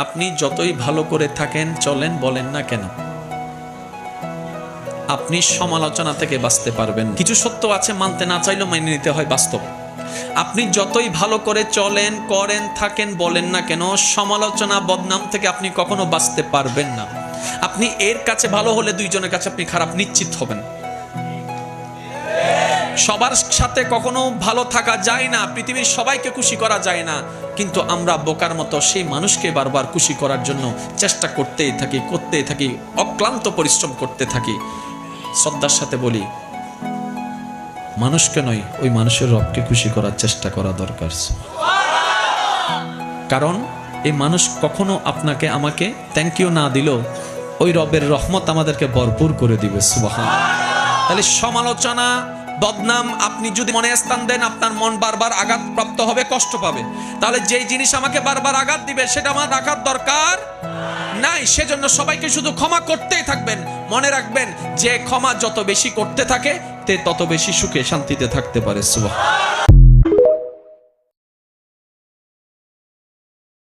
আপনি যতই ভালো করে থাকেন, চলেন, বলেন না কেন, আপনি সমালোচনা থেকে বাঁচতে পারবেন। কিছু সত্য আছে, মানতে না চাইলেও মেনে নিতে হয়, বাস্তব। আপনি যতই ভালো করে চলেন, করেন, থাকেন, বলেন না কেন, সমালোচনা, বদনাম থেকে আপনি কখনো বাঁচতে পারবেন না। আপনি এর কাছে ভালো হলে দুইজনের কাছে আপনি খারাপ নিশ্চিত হবেন। সবার সাথে কখনো ভালো থাকা যায় না, পৃথিবীর সবাইকে খুশি করা যায় না, কিন্তু আমরা বোকার মতো সেই মানুষকে বারবার খুশি করার জন্য চেষ্টা করতেই থাকি, অক্লান্ত পরিশ্রম করতে থাকি। শ্রদ্ধার সাথে বলি, মানুষকে নয়, ওই মানুষের রবকে খুশি করার চেষ্টা করা দরকার। কারণ এই মানুষ কখনো আপনাকে আমাকে থ্যাংক ইউ না দিল, ওই রবের রহমত আমাদেরকে ভরপুর করে দিবে। সুবহানাল্লাহ। তাহলে সমালোচনা, বদনাম আপনি যদি মনে স্থান দেন, আপনার মন বারবার আঘাতপ্রাপ্ত হবে, কষ্ট পাবে। তাহলে যেই জিনিস আমাকে বারবার আঘাত দিবে সেটা আমার রাখার দরকার নাই। সেজন্য সবাইকে শুধু ক্ষমা করতেই থাকবেন। মনে রাখবেন, যে ক্ষমা যত বেশি করতে থাকে তে তত বেশি সুখে শান্তিতে থাকতে পারে। সুবহানাল্লাহ।